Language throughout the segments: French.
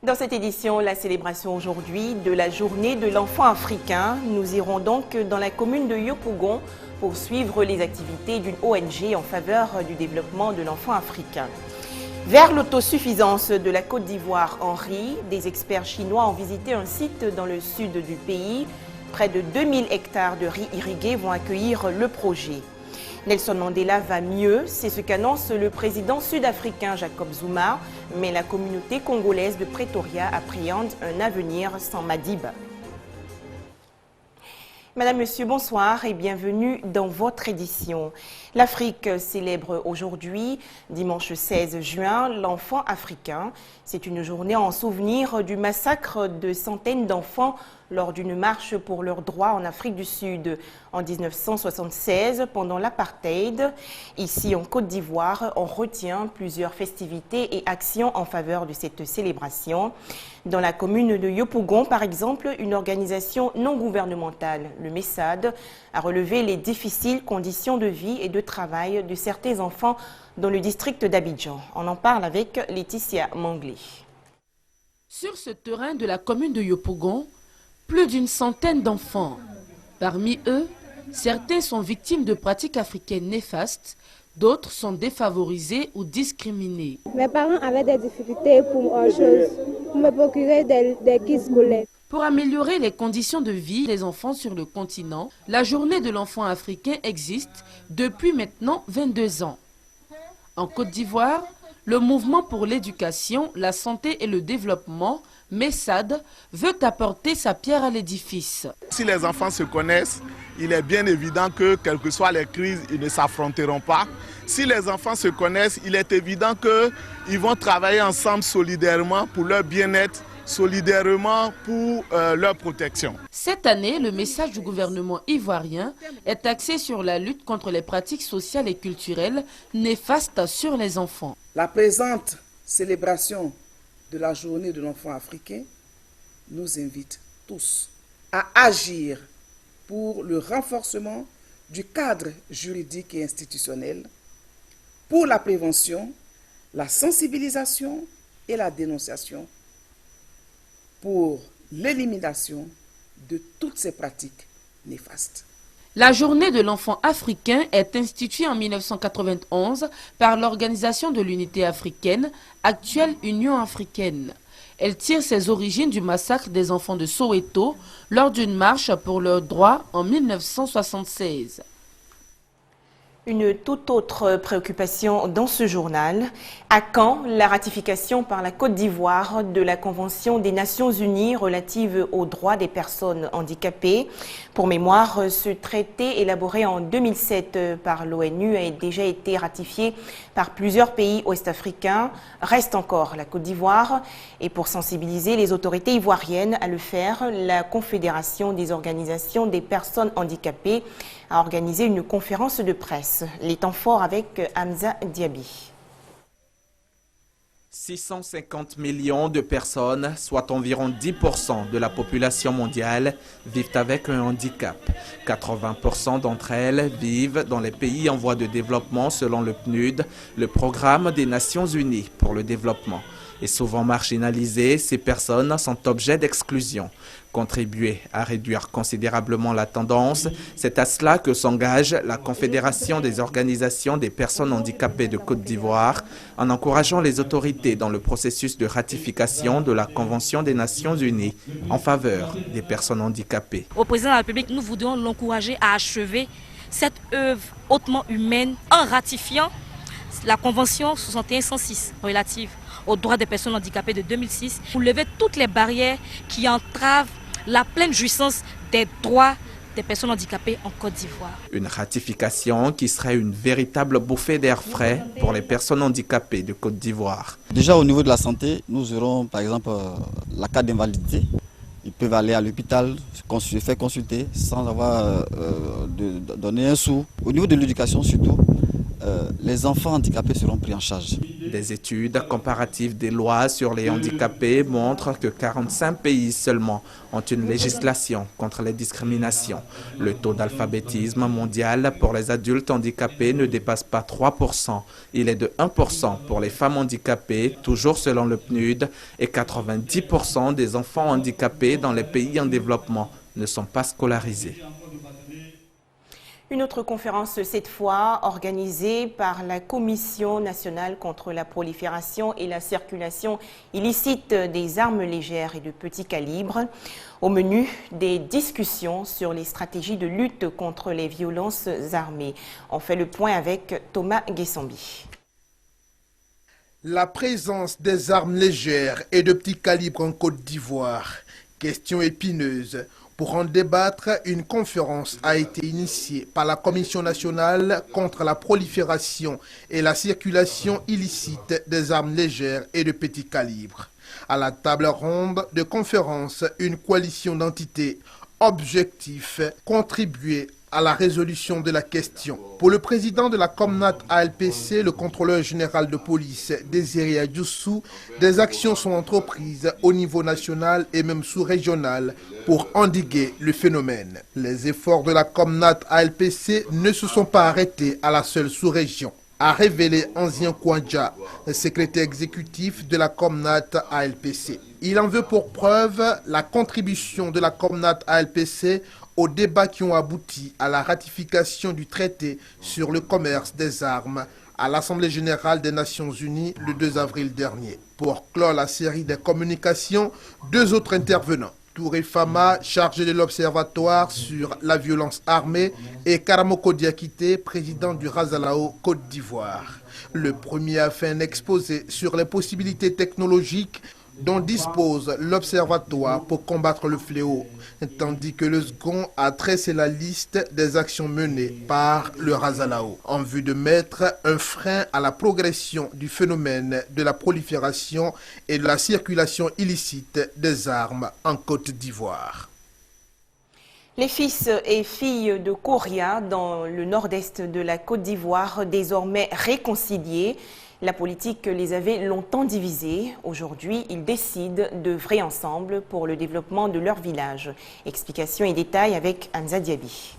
Dans cette édition, la célébration aujourd'hui de la journée de l'enfant africain, nous irons donc dans la commune de Yopougon pour suivre les activités d'une ONG en faveur du développement de l'enfant africain. Vers l'autosuffisance de la Côte d'Ivoire en riz, des experts chinois ont visité un site dans le sud du pays. Près de 2000 hectares de riz irrigués vont accueillir le projet. Nelson Mandela va mieux, c'est ce qu'annonce le président sud-africain Jacob Zuma, mais la communauté congolaise de Pretoria appréhende un avenir sans Madiba. Madame, Monsieur, bonsoir et bienvenue dans votre édition. L'Afrique célèbre aujourd'hui, dimanche 16 juin, l'enfant africain. C'est une journée en souvenir du massacre de centaines d'enfants lors d'une marche pour leurs droits en Afrique du Sud en 1976 pendant l'apartheid. Ici en Côte d'Ivoire, on retient plusieurs festivités et actions en faveur de cette célébration. Dans la commune de Yopougon, par exemple, une organisation non gouvernementale, le MESAD, a relevé les difficiles conditions de vie et de travail de certains enfants dans le district d'Abidjan. On en parle avec Laetitia Manglé. Sur ce terrain de la commune de Yopougon, plus d'une centaine d'enfants. Parmi eux, certains sont victimes de pratiques africaines néfastes, d'autres sont défavorisés ou discriminés. Mes parents avaient des difficultés pour me procurer des kits scolaires. Pour améliorer les conditions de vie des enfants sur le continent, la journée de l'enfant africain existe depuis maintenant 22 ans. En Côte d'Ivoire, le mouvement pour l'éducation, la santé et le développement, MESAD, veut apporter sa pierre à l'édifice. Si les enfants se connaissent, il est bien évident que, quelles que soient les crises, ils ne s'affronteront pas. Si les enfants se connaissent, il est évident qu'ils vont travailler ensemble solidairement pour leur bien-être, solidairement pour leur protection. Cette année, le message du gouvernement ivoirien est axé sur la lutte contre les pratiques sociales et culturelles néfastes sur les enfants. La présente célébration de la journée de l'enfant africain nous invite tous à agir pour le renforcement du cadre juridique et institutionnel, pour la prévention, la sensibilisation et la dénonciation, pour l'élimination de toutes ces pratiques néfastes. La journée de l'enfant africain est instituée en 1991 par l'Organisation de l'Unité africaine, actuelle Union africaine. Elle tire ses origines du massacre des enfants de Soweto lors d'une marche pour leurs droits en 1976. Une toute autre préoccupation dans ce journal. À quand la ratification par la Côte d'Ivoire de la Convention des Nations Unies relative aux droits des personnes handicapées? Pour mémoire, ce traité élaboré en 2007 par l'ONU a déjà été ratifié par plusieurs pays ouest-africains. Reste encore la Côte d'Ivoire. Et pour sensibiliser les autorités ivoiriennes à le faire, la Confédération des organisations des personnes handicapées a organisé une conférence de presse. Les temps forts avec Hamza Diaby. 650 millions de personnes, soit environ 10% de la population mondiale, vivent avec un handicap. 80% d'entre elles vivent dans les pays en voie de développement selon le PNUD, le Programme des Nations Unies pour le développement. Et souvent marginalisées, ces personnes sont objets d'exclusion. Contribuer à réduire considérablement la tendance, c'est à cela que s'engage la Confédération des organisations des personnes handicapées de Côte d'Ivoire en encourageant les autorités dans le processus de ratification de la Convention des Nations Unies en faveur des personnes handicapées. Au président de la République, nous voudrions l'encourager à achever cette œuvre hautement humaine en ratifiant la Convention 6106 relative aux droits des personnes handicapées de 2006 pour lever toutes les barrières qui entravent la pleine jouissance des droits des personnes handicapées en Côte d'Ivoire. Une ratification qui serait une véritable bouffée d'air frais pour les personnes handicapées de Côte d'Ivoire. Déjà au niveau de la santé, nous aurons par exemple la carte d'invalidité. Ils peuvent aller à l'hôpital, se faire consulter sans avoir donné un sou. Au niveau de l'éducation surtout, les enfants handicapés seront pris en charge. Des études comparatives des lois sur les handicapés montrent que 45 pays seulement ont une législation contre les discriminations. Le taux d'alphabétisme mondial pour les adultes handicapés ne dépasse pas 3%. Il est de 1% pour les femmes handicapées, toujours selon le PNUD, et 90% des enfants handicapés dans les pays en développement ne sont pas scolarisés. Une autre conférence, cette fois organisée par la Commission nationale contre la prolifération et la circulation illicite des armes légères et de petit calibre. Au menu, des discussions sur les stratégies de lutte contre les violences armées. On fait le point avec Thomas Guessambi. La présence des armes légères et de petit calibre en Côte d'Ivoire. Question épineuse. Pour en débattre, une conférence a été initiée par la Commission nationale contre la prolifération et la circulation illicite des armes légères et de petit calibre. À la table ronde de conférence, une coalition d'entités objectifs contribuer à la résolution de la question. Pour le président de la Comnat ALPC, le contrôleur général de police, Désiré Adjoussou, des actions sont entreprises au niveau national et même sous-régional pour endiguer le phénomène. Les efforts de la Comnat ALPC ne se sont pas arrêtés à la seule sous-région, a révélé Anzien Kouadja, secrétaire exécutif de la Comnat ALPC. Il en veut pour preuve la contribution de la Comnat ALPC aux débats qui ont abouti à la ratification du traité sur le commerce des armes à l'Assemblée générale des Nations unies le 2 avril dernier. Pour clore la série des communications, deux autres intervenants, Touré Fama, chargé de l'Observatoire sur la violence armée, et Karamoko Diakité, président du Razalao Côte d'Ivoire. Le premier a fait un exposé sur les possibilités technologiques dont dispose l'Observatoire pour combattre le fléau, tandis que le second a tracé la liste des actions menées par le Razalao en vue de mettre un frein à la progression du phénomène de la prolifération et de la circulation illicite des armes en Côte d'Ivoire. Les fils et filles de Koria dans le nord-est de la Côte d'Ivoire, désormais réconciliés. La politique les avait longtemps divisés. Aujourd'hui, ils décident d'œuvrer ensemble pour le développement de leur village. Explications et détails avec Anza Diaby.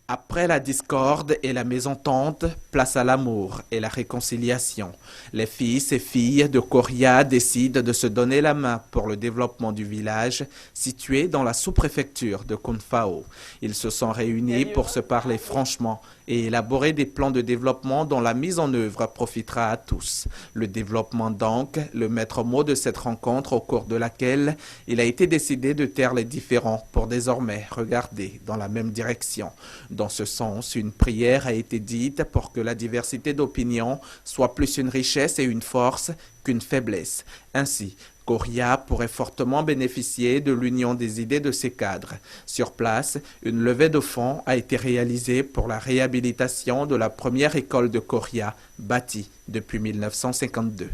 Après la discorde et la mésentente, place à l'amour et la réconciliation. Les fils et filles de Koria décident de se donner la main pour le développement du village situé dans la sous-préfecture de Kounfao. Ils se sont réunis pour se parler franchement et élaborer des plans de développement dont la mise en œuvre profitera à tous. Le développement donc, le maître mot de cette rencontre au cours de laquelle il a été décidé de taire les différends pour désormais regarder dans la même direction. Dans ce sens, une prière a été dite pour que la diversité d'opinions soit plus une richesse et une force qu'une faiblesse. Ainsi, Koria pourrait fortement bénéficier de l'union des idées de ses cadres. Sur place, une levée de fonds a été réalisée pour la réhabilitation de la première école de Koria, bâtie depuis 1952.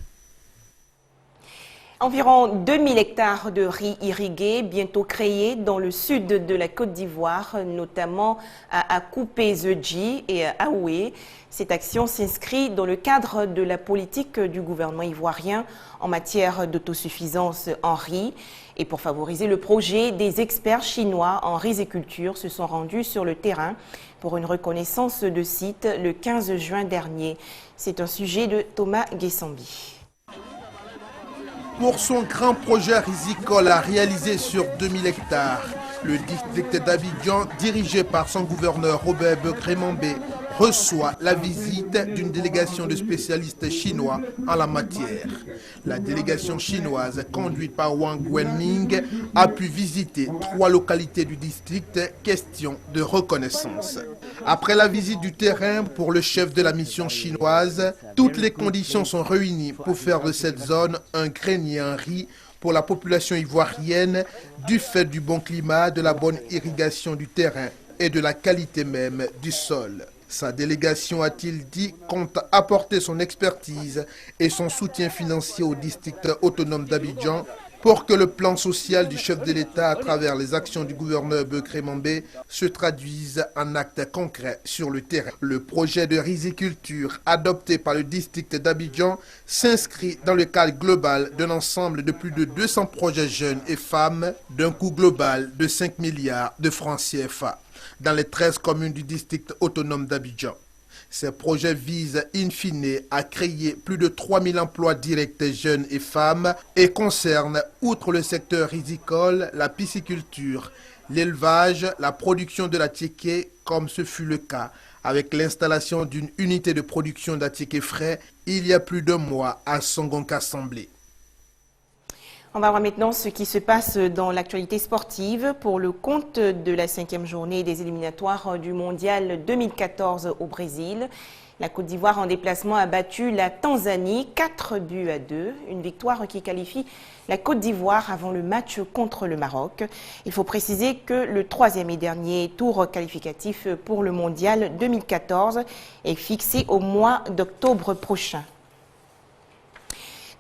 Environ 2000 hectares de riz irrigués, bientôt créés dans le sud de la Côte d'Ivoire, notamment à Koupé-Zedji et à Aoué. Cette action s'inscrit dans le cadre de la politique du gouvernement ivoirien en matière d'autosuffisance en riz. Et pour favoriser le projet, des experts chinois en riziculture se sont rendus sur le terrain pour une reconnaissance de site le 15 juin dernier. C'est un sujet de Thomas Guessambi. Pour son grand projet rizicole à réaliser sur 2000 hectares, le district d'Abidjan, dirigé par son gouverneur Robert Bekremambé, reçoit la visite d'une délégation de spécialistes chinois en la matière. La délégation chinoise, conduite par Wang Wenming, a pu visiter 3 localités du district, question de reconnaissance. Après la visite du terrain pour le chef de la mission chinoise, toutes les conditions sont réunies pour faire de cette zone un grenier en riz pour la population ivoirienne du fait du bon climat, de la bonne irrigation du terrain et de la qualité même du sol. Sa délégation, a-t-il dit, compte apporter son expertise et son soutien financier au district autonome d'Abidjan pour que le plan social du chef de l'État à travers les actions du gouverneur Beukre Mambé se traduise en actes concrets sur le terrain. Le projet de riziculture adopté par le district d'Abidjan s'inscrit dans le cadre global d'un ensemble de plus de 200 projets jeunes et femmes d'un coût global de 5 milliards de francs CFA dans les 13 communes du district autonome d'Abidjan. Ces projets visent in fine à créer plus de 3000 emplois directs jeunes et femmes et concernent, outre le secteur rizicole, la pisciculture, l'élevage, la production de l'attiéké, comme ce fut le cas avec l'installation d'une unité de production d'attiéké frais il y a plus d'un mois à Songon-Kassamblé. On va voir maintenant ce qui se passe dans l'actualité sportive pour le compte de la 5e journée des éliminatoires du Mondial 2014 au Brésil. La Côte d'Ivoire en déplacement a battu la Tanzanie 4-2. Une victoire qui qualifie la Côte d'Ivoire avant le match contre le Maroc. Il faut préciser que le 3e et dernier tour qualificatif pour le Mondial 2014 est fixé au mois d'octobre prochain.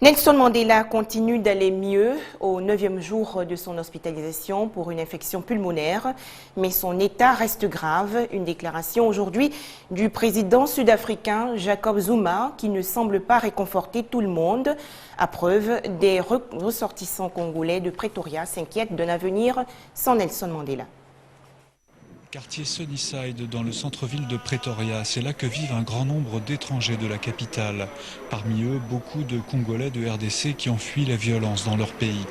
Nelson Mandela continue d'aller mieux au 9e jour de son hospitalisation pour une infection pulmonaire, mais son état reste grave. Une déclaration aujourd'hui du président sud-africain Jacob Zuma qui ne semble pas réconforter tout le monde. À preuve, des ressortissants congolais de Pretoria s'inquiètent d'un avenir sans Nelson Mandela. Quartier Sunnyside, dans le centre-ville de Pretoria, c'est là que vivent un grand nombre d'étrangers de la capitale. Parmi eux, beaucoup de Congolais de RDC qui ont fui la violence dans leur pays.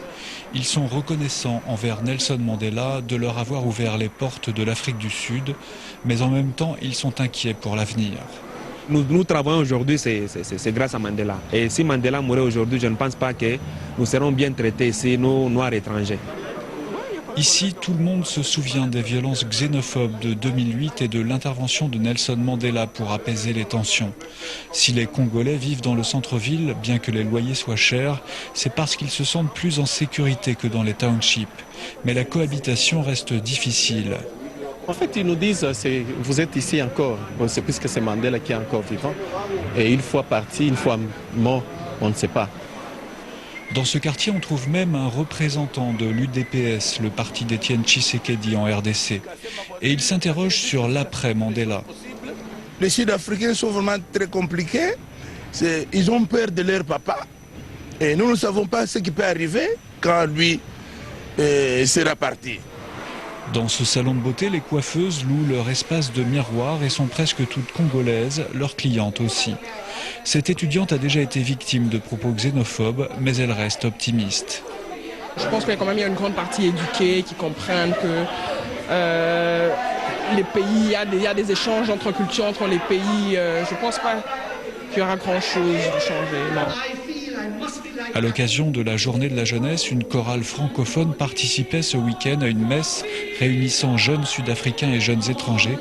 Ils sont reconnaissants envers Nelson Mandela de leur avoir ouvert les portes de l'Afrique du Sud, mais en même temps, ils sont inquiets pour l'avenir. Nous travaillons aujourd'hui, c'est grâce à Mandela. Et si Mandela mourait aujourd'hui, je ne pense pas que nous serons bien traités ici, nous, Noirs étrangers. Ici, tout le monde se souvient des violences xénophobes de 2008 et de l'intervention de Nelson Mandela pour apaiser les tensions. Si les Congolais vivent dans le centre-ville, bien que les loyers soient chers, c'est parce qu'ils se sentent plus en sécurité que dans les townships. Mais la cohabitation reste difficile. En fait, ils nous disent, vous êtes ici encore, c'est puisque c'est Mandela qui est encore vivant. Et une fois parti, une fois mort, on ne sait pas. Dans ce quartier, on trouve même un représentant de l'UDPS, le parti d'Étienne Tshisekedi en RDC. Et il s'interroge sur l'après-Mandela. Les Sud-Africains sont vraiment très compliqués. Ils ont peur de leur papa. Et nous ne savons pas ce qui peut arriver quand lui sera parti. Dans ce salon de beauté, les coiffeuses louent leur espace de miroir et sont presque toutes congolaises, leurs clientes aussi. Cette étudiante a déjà été victime de propos xénophobes, mais elle reste optimiste. Je pense qu'il y a une grande partie éduquée qui comprennent que les pays, il y a des échanges entre cultures, entre les pays. Je ne pense pas qu'il y aura grand-chose de changer, non. À l'occasion de la journée de la jeunesse, une chorale francophone participait ce week-end à une messe réunissant jeunes sud-africains et jeunes étrangers.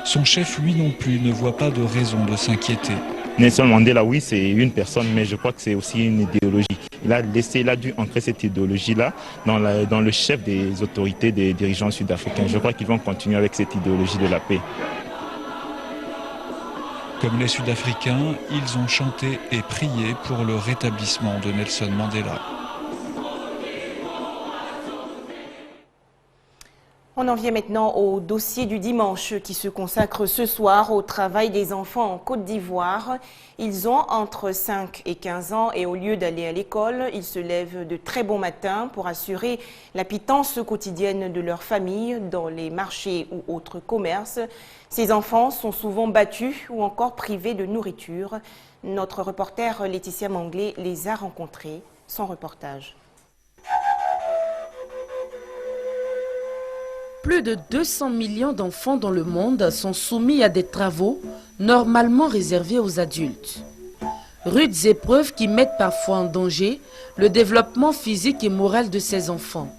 Son chef, lui non plus, ne voit pas de raison de s'inquiéter. Nelson Mandela, oui, c'est une personne, mais je crois que c'est aussi une idéologie. Il a dû ancrer cette idéologie-là dans le chef des autorités, des dirigeants sud-africains. Je crois qu'ils vont continuer avec cette idéologie de la paix. Comme les Sud-Africains, ils ont chanté et prié pour le rétablissement de Nelson Mandela. On en vient maintenant au dossier du dimanche qui se consacre ce soir au travail des enfants en Côte d'Ivoire. Ils ont entre 5 et 15 ans et au lieu d'aller à l'école, ils se lèvent de très bon matin pour assurer la pitance quotidienne de leur famille dans les marchés ou autres commerces. Ces enfants sont souvent battus ou encore privés de nourriture. Notre reporter Laetitia Manglé les a rencontrés. Son reportage. Plus de 200 millions d'enfants dans le monde sont soumis à des travaux normalement réservés aux adultes. Rudes épreuves qui mettent parfois en danger le développement physique et moral de ces enfants.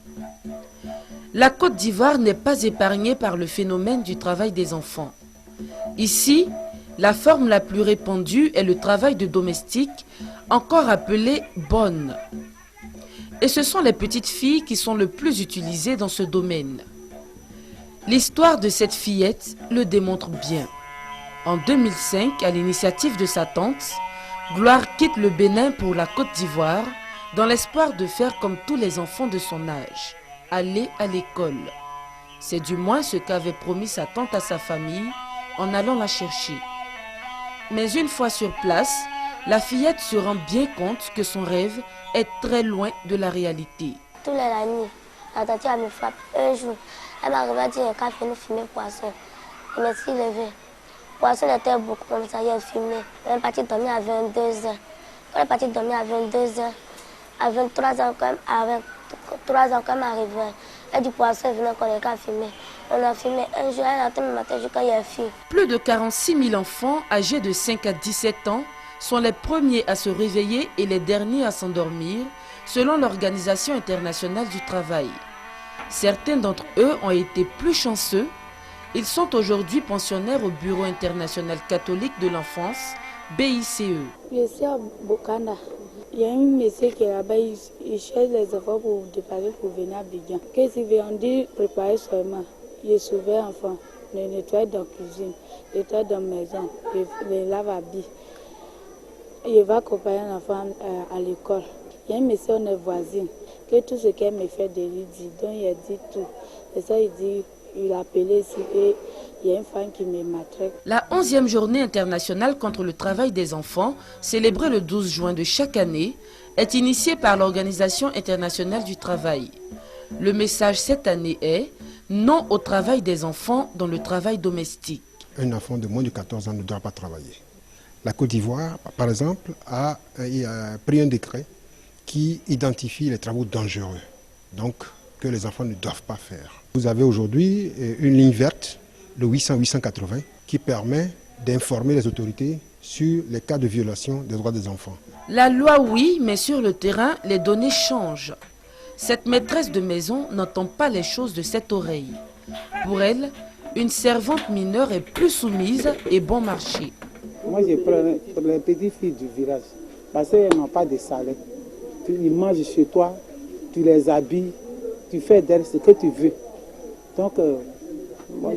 La Côte d'Ivoire n'est pas épargnée par le phénomène du travail des enfants. Ici, la forme la plus répandue est le travail de domestique, encore appelé bonne. Et ce sont les petites filles qui sont le plus utilisées dans ce domaine. L'histoire de cette fillette le démontre bien. En 2005, à l'initiative de sa tante, Gloire quitte le Bénin pour la Côte d'Ivoire dans l'espoir de faire comme tous les enfants de son âge, aller à l'école. C'est du moins ce qu'avait promis sa tante à sa famille en allant la chercher. Mais une fois sur place, la fillette se rend bien compte que son rêve est très loin de la réalité. Tous les nuits, la tante me frappe. Un jour, elle m'a regardé quand elle finit filmer poisson. Je me suis levée. Poisson était beaucoup comme ça, il a filmé. Elle est partie dormir à 22h. Quand elle est partie dormir à 22h, à 23h, quand elle arrivait, elle dit poisson est venu encore à filmer. On a filmé un jour, elle a attendu le matin jusqu'à hier fille. Plus de 46 000 enfants âgés de 5 à 17 ans sont les premiers à se réveiller et les derniers à s'endormir, selon l'Organisation internationale du travail. Certains d'entre eux ont été plus chanceux. Ils sont aujourd'hui pensionnaires au Bureau international catholique de l'enfance, BICE. Je suis à Bokanda. Il y a un monsieur qui est là-bas, il cherche les enfants pour déparer pour venir à Bidjan. Qu'est-ce qu'il veut? On dit préparer seulement. Il sauve l'enfant, il nettoie dans la cuisine, il nettoie dans la maison, il lave habits. Il va accompagner l'enfant à l'école. Il y a un monsieur, on est voisine, que tout ce qu'elle me fait de lui dit, donc il a dit tout. Et ça, il dit, il a appelé ici et il y a une femme qui me maltraite. La 11e journée internationale contre le travail des enfants, célébrée le 12 juin de chaque année, est initiée par l'Organisation internationale du travail. Le message cette année est « Non au travail des enfants dans le travail domestique ». Un enfant de moins de 14 ans ne doit pas travailler. La Côte d'Ivoire, par exemple, a pris un décret qui identifie les travaux dangereux, donc que les enfants ne doivent pas faire. Vous avez aujourd'hui une ligne verte, le 800-880, qui permet d'informer les autorités sur les cas de violation des droits des enfants. La loi oui, mais sur le terrain, les données changent. Cette maîtresse de maison n'entend pas les choses de cette oreille. Pour elle, une servante mineure est plus soumise et bon marché. Moi, je prends les petites filles du village parce qu'elles n'ont pas de salaire. Ils mangent chez toi, tu les habilles, tu fais d'elles ce que tu veux. Donc, moi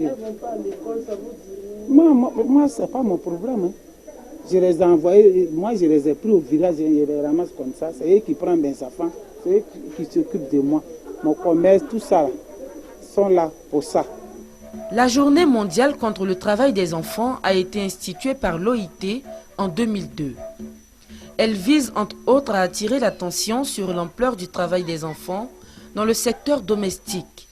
ce n'est pas mon problème. Hein. Je les ai envoyés, moi je les ai pris au village, je les ramasse comme ça. C'est eux qui prennent mes enfants, c'est eux qui s'occupent de moi. Mon commerce, tout ça, sont là pour ça. La journée mondiale contre le travail des enfants a été instituée par l'OIT en 2002. Elle vise entre autres à attirer l'attention sur l'ampleur du travail des enfants dans le secteur domestique.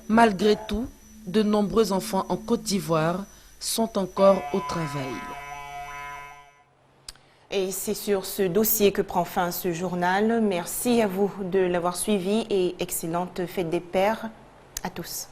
Malgré tout, de nombreux enfants en Côte d'Ivoire sont encore au travail. Et c'est sur ce dossier que prend fin ce journal. Merci à vous de l'avoir suivi et excellente fête des pères à tous.